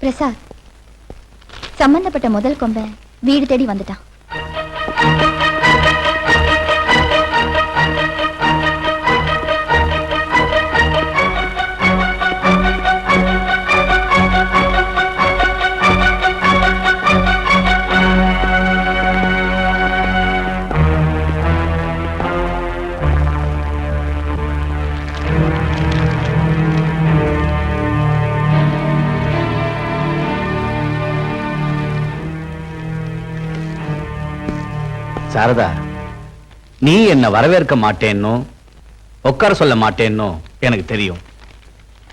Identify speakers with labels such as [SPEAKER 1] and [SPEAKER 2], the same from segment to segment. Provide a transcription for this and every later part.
[SPEAKER 1] பிரசாத், சம்பந்தப்பட்ட முதல் கொம்பன் வீடு தேடி வந்துட்டான்.
[SPEAKER 2] சாரதா, நீ என்ன வரவேற்க மாட்டேன்னு, உட்கார சொல்ல மாட்டேன்னு எனக்கு தெரியும்.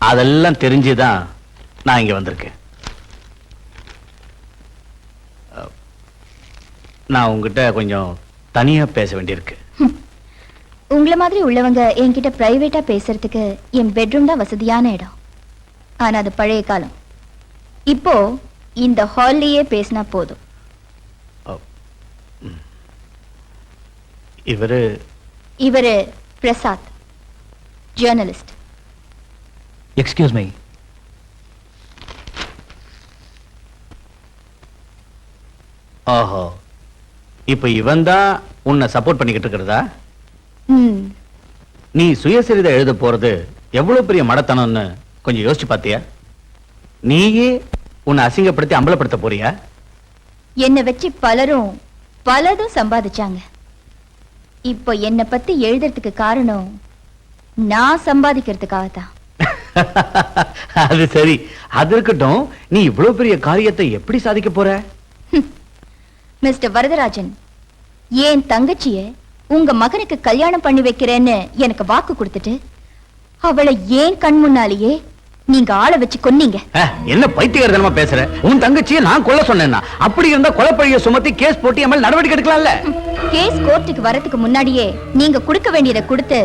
[SPEAKER 2] அதெல்லாம் தெரிஞ்சுதான் நான் இங்க வந்திருக்கேன். நான் உங்ககிட்ட கொஞ்சம் தனியா பேச வேண்டியிருக்கு.
[SPEAKER 1] உங்களை மாதிரி உள்ளவங்க என்கிட்ட பிரைவேட்டா பேசுறதுக்கு என் பெட்ரூம் தான் வசதியான இடம். ஆனா அது பழைய காலம். இப்போ இந்த ஹால்லேயே பேசினா போதும். இவரு பிரசாத், ஜேர்னலிஸ்ட்.
[SPEAKER 3] Excuse me.
[SPEAKER 2] ஓஹோ, இப்ப இவன் தான் உன்னை சப்போர்ட் பண்ணிக்கிட்டு இருக்கிறதா? நீ சுயசரிதை எழுத போறது எவ்வளவு பெரிய மடத்தனம்னு கொஞ்சம் யோசிச்சு பாத்தியா? நீயே உன்னை அசிங்கப்படுத்தி அம்பலப்படுத்த போறியா?
[SPEAKER 1] என்னை வச்சு பலதும் சம்பாதிச்சாங்க. இப்போ என்ன பத்தி எழுதுறதுக்கு காரணம் நான் சம்பாதிக்கிறதுக்காகத்தான்.
[SPEAKER 2] அது சரி, அது இருக்கட்டும். நீ இவ்வளவு பெரிய காரியத்தை எப்படி சாதிக்க போற?
[SPEAKER 1] மிஸ்டர் வரதராஜன், என் தங்கச்சிய உங்க மகனுக்கு கல்யாணம் பண்ணி வைக்கிறேன்னு எனக்கு வாக்கு கொடுத்துட்டு அவளை ஏன் கண் முன்னாலேயே நீங்க ஆளை வச்சு கொன்னீங்க.
[SPEAKER 2] என்ன பைத்தியக்காரத்தனமா பேசுற? உன் தங்கச்சியை நான் கொல்ல சொன்னேன்னா? அப்படி இருந்தா கொலைப்பழிய சுமத்தி கேஸ் போட்டு என் மேல நடவடிக்கை எடுக்கலாம்ல?
[SPEAKER 1] கேஸ் கோர்ட்டுக்கு வரதுக்கு முன்னாடியே நீங்க கொடுக்க வேண்டியதை கொடுத்து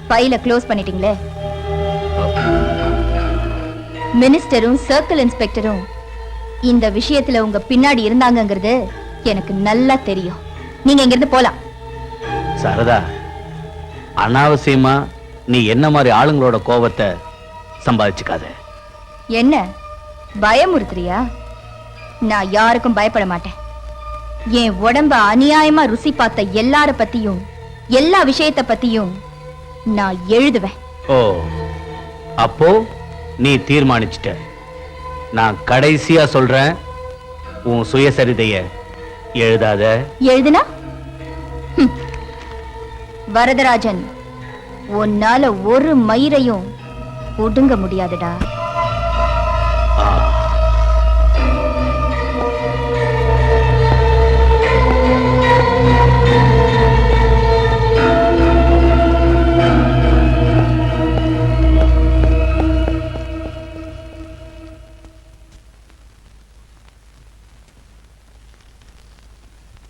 [SPEAKER 1] ஃபைல க்ளோஸ் பண்ணிட்டீங்களே. மினிஸ்டரும் சர்க்கிள் இன்ஸ்பெக்டரும் இந்த விஷயத்துல உங்க பின்னாடி இருந்தாங்கங்கிறது எனக்கு நல்லா தெரியும். நீங்க இங்க இருந்து போலாம்.
[SPEAKER 2] சாரதா, அனாவசியமா நீ என்ன மாதிரி ஆளுங்களோட கோபத்தை சம்பாதிச்சுக்காத.
[SPEAKER 1] என்ன பயமுறுத்துறியா? நான் யாருக்கும் பயப்பட மாட்டேன். என் உடம்ப அநியாயமா ருசி பார்த்த எல்லார பத்தியும் எல்லா விஷயத்தை பத்தியும் நான் எழுதுவேன்.
[SPEAKER 2] ஓ, அப்போ நீ தீர்மானிச்சிட்ட. நான் கடைசியா சொல்றேன், உன் சுயசரிதைய எழுதாத.
[SPEAKER 1] எழுதுனா வரதராஜன், உன்னால ஒரு மயிரையும் ஒடுங்க முடியாதுடா.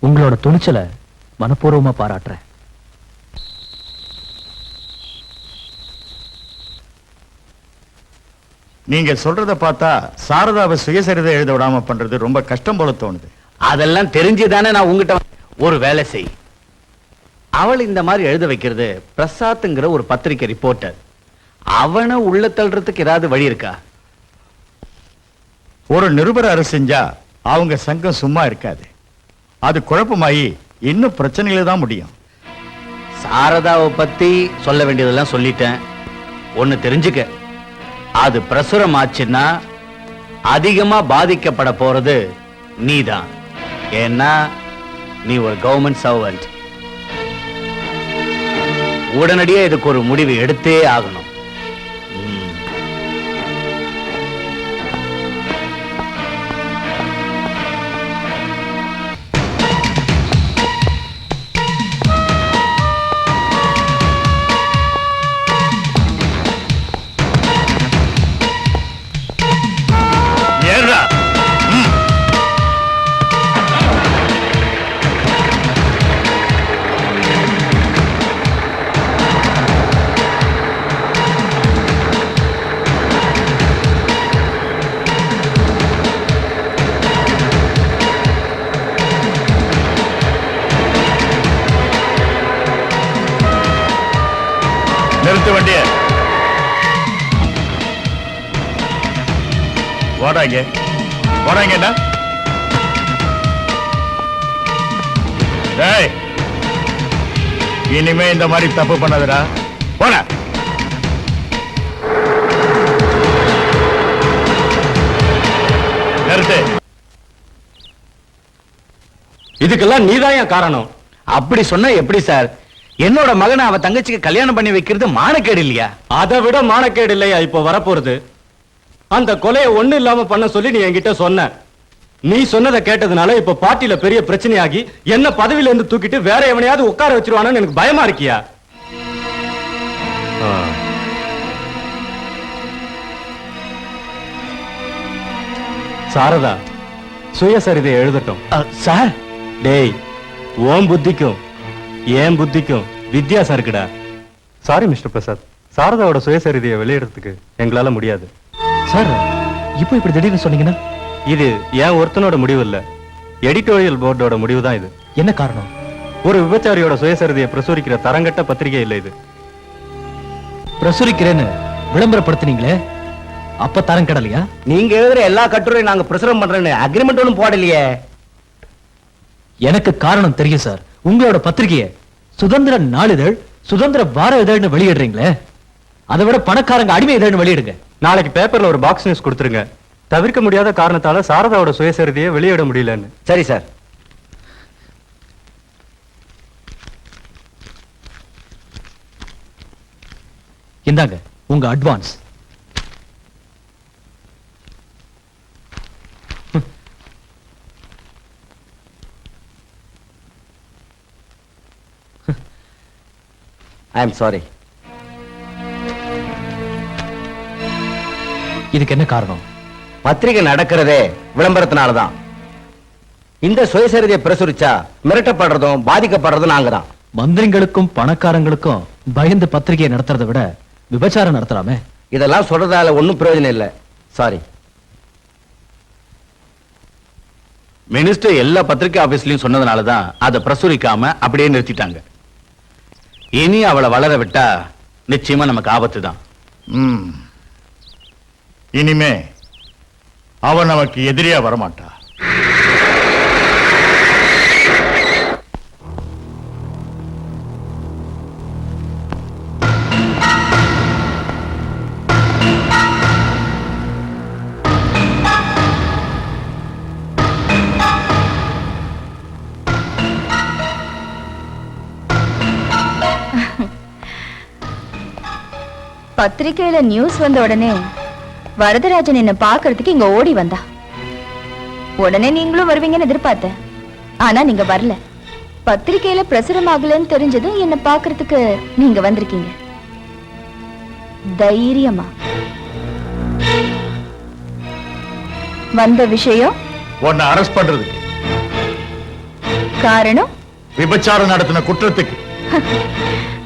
[SPEAKER 3] உங்களோட துணிச்சலை மனப்பூர்வமா பாராட்டுறேன்.
[SPEAKER 4] நீங்க சொல்றத பார்த்தா சாரதாவை சுயசரிதை எழுத விடாம பண்றது ரொம்ப கஷ்டம் போல தோணுது.
[SPEAKER 2] அதெல்லாம் தெரிஞ்சுதானே நான் உங்ககிட்ட ஒரு வேலை செய். அவள் இந்த மாதிரி எழுத வைக்கிறது பிரசாத்ங்கிற ஒரு பத்திரிகை ரிப்போர்ட்டர். அவனை உள்ள தள்ளுறதுக்கு ஏதாவது வழி இருக்கா?
[SPEAKER 4] ஒரு நிருபர் அரசு செஞ்சா அவங்க சங்கம் சும்மா இருக்காது. அது குழப்பமாயி இன்னும் பிரச்சனையில தான் முடியும்.
[SPEAKER 2] சாரதாவை பத்தி சொல்ல வேண்டியதெல்லாம் சொல்லிட்டேன். ஒன்னு தெரிஞ்சுக்க, அது பிரசுரம் ஆச்சுன்னா அதிகமா பாதிக்கப்பட போறது நீதான். ஏன்னா நீ ஒரு கவர்மெண்ட் சர்வெண்ட். உடனடியே இதுக்கு ஒரு முடிவு எடுத்தே ஆகணும்.
[SPEAKER 4] போடாங்க போடாங்கண்ணா. டேய், இனிமே இந்த மாதிரி தப்பு பண்ணாதடா. போட. நிறுத்து.
[SPEAKER 5] இதுக்கெல்லாம் நீதான் என் காரணம்.
[SPEAKER 2] அப்படி சொன்னா எப்படி சார்? என்னோட மகனை அவ தங்கச்சிக்கு கல்யாணம் பண்ணி வைக்கிறது மானக்கேடு இல்லையா?
[SPEAKER 5] அதை விட மானக்கேடு இல்லையா இப்போ வரப்போறது? அந்த கொலையை ஒண்ணு இல்லாம பண்ண சொல்லி நீ என்கிட்ட சொன்ன. நீ சொன்னதை கேட்டதுனால இப்ப பார்ட்டியில பெரிய பிரச்சனையாகி என்ன பதவியில இருந்து தூக்கிட்டு வேற எவனையாவது உட்கார வச்சிருவானு எனக்கு பயமா இருக்கியா? சாரதா சுயசரிதை எழுதட்டும்.
[SPEAKER 2] சார்,
[SPEAKER 5] டேய், ஓம் புத்திக்கும் ஏன் புத்திக்கும் வித்தியாசம் இருக்குடா. சாரி மிஸ்டர் பிரசாத், சாரதாவோட சுயசரிதையை வெளியிடறதுக்கு எங்களால முடியாது.
[SPEAKER 3] சார், இப்போ இப்படி திடீர்னு சொன்னீங்கன்னா?
[SPEAKER 5] இது ஏன் ஒருத்தனோட முடிவு இல்ல, எடிட்டோரியல் போர்டோட முடிவு தான் இது.
[SPEAKER 3] என்ன காரணம்?
[SPEAKER 5] ஒரு விபச்சாரியோட சுயசரிதையை பிரசுரிக்கிற தரங்கட்ட பத்திரிகை இல்ல இது.
[SPEAKER 3] பிரசுரிக்கிறேன்னு விளம்பரப்படுத்தினீங்களே, அப்ப தரம் கடலையா?
[SPEAKER 2] நீங்க எழுதுற எல்லா கட்டுரையும் நாங்க பிரசுரம் பண்றேன்னு அக்ரிமெண்ட் ஒன்றும் போடலையே.
[SPEAKER 3] எனக்கு காரணம் தெரியும் சார். உங்களோட பத்திரிகையை சுதந்திர நாளிதழ், சுதந்திர வார இதழ்னு வெளியிடுறீங்களே, அதை விட பணக்காரங்க அடிமை இதழ்னு வெளியிடுங்க.
[SPEAKER 5] நாளைக்கு பேப்பர்ல ஒரு பாக்ஸ் நியூஸ் கொடுத்துருங்க. தவிர்க்க முடியாத காரணத்தால சாரதாவோட சுயசரிதையை வெளியிட முடியலன்னு.
[SPEAKER 2] சரி சார்.
[SPEAKER 3] இந்தாங்க உங்க அட்வான்ஸ்.
[SPEAKER 2] I am sorry.
[SPEAKER 3] இதுக்கு என்ன காரணம்?
[SPEAKER 2] பத்திரிகை நடக்கிறதே விளம்பரத்தினாலதான். இந்த சுயசரிதையை பிரசுரிச்சா மிரட்டப்படுறதும் பாதிக்கப்படுறதும் நாங்க தான்.
[SPEAKER 3] மந்திரிங்களுக்கும் பணக்காரங்களுக்கும் பயந்து பத்திரிகையை நடத்துறதை விட விபச்சாரம் நடத்தலாமே.
[SPEAKER 2] இதெல்லாம் சொல்றதால ஒன்னும் பிரயோஜனம் இல்லை. சாரி. மினிஸ்டர் எல்லா பத்திரிகை ஆபீஸ்லயும் சொன்னதுனாலதான் அதை பிரசுரிக்காம அப்படியே நிறுத்திட்டாங்க. இனி அவளை வளர விட்டா நிச்சயமா நமக்கு ஆபத்து தான்.
[SPEAKER 4] இனிமே அவன் நமக்கு எதிரியா வரமாட்டா.
[SPEAKER 1] பத்திரிக்கையில நியூஸ் வந்த உடனே வரதராஜன் என்ன பாக்குறதுக்கு இங்க ஓடி வந்தா. உடனே நீங்களும் வருவீங்கன்னு எதிர்பார்த்தேன். ஆனா நீங்க வரல. பத்திரிக்கையில பிரசுரம் ஆகலன்னு தெரிஞ்சதும் என்ன பாக்குறதுக்கு நீங்க வந்திருக்கீங்க. தைரியமா வந்த விஷயம்
[SPEAKER 4] உன்னை அரெஸ்ட் பண்றதுக்கு.
[SPEAKER 1] காரணம்?
[SPEAKER 4] விபச்சாரம் நடத்தின குற்றத்துக்கு.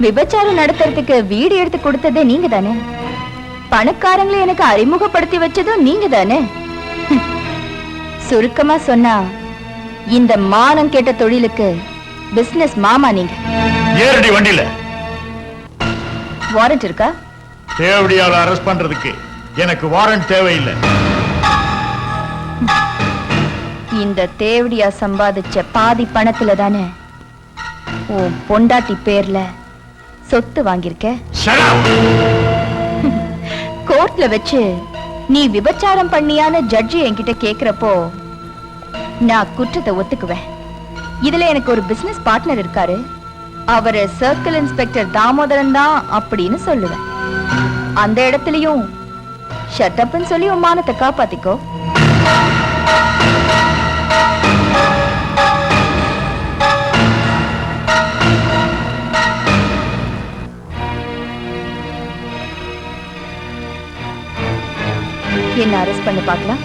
[SPEAKER 1] விபச்சாரம் நடத்துறதுக்கு வீடு எடுத்து கொடுத்ததே நீங்க தானே. பணக்காரங்களை எனக்கு அறிமுகப்படுத்தி வச்சதும் நீங்க தானே. சுருக்கமா சொன்னா இந்த மானம் கேட்ட தொழிலுக்கு பிசினஸ் மாமா நீங்க.
[SPEAKER 4] ஏறடி வண்டியில.
[SPEAKER 1] வாரண்ட் இருக்கா?
[SPEAKER 4] தேவடியால அரெஸ்ட் பண்றதுக்கு எனக்கு வாரண்ட் தேவையில்லை.
[SPEAKER 1] இந்த தேவடியா சம்பாதிச்ச பாதி பணத்துல தானே உன் பொண்டாட்டி பேர்ல சொத்து வாங்கியிருக்க. கோர்ட்ல வச்சு நீ விபச்சாரம் பண்ணியான ஜட்ஜி என்கிட்ட கேக்குறப்போ நான் குற்றத்தை ஒத்துக்குவேன். இதுல எனக்கு ஒரு பிசினஸ் பார்ட்னர் இருக்காரு, அவரு சர்க்கிள் இன்ஸ்பெக்டர் தாமோதரன் தான் அப்படின்னு சொல்லுவேன். அந்த இடத்துலயும் ஷட்டப்னு சொல்லி உன் மானத்தை காப்பாத்திக்கோ. என்ன அரெஸ்ட் பண்ணி பார்க்கலாம்.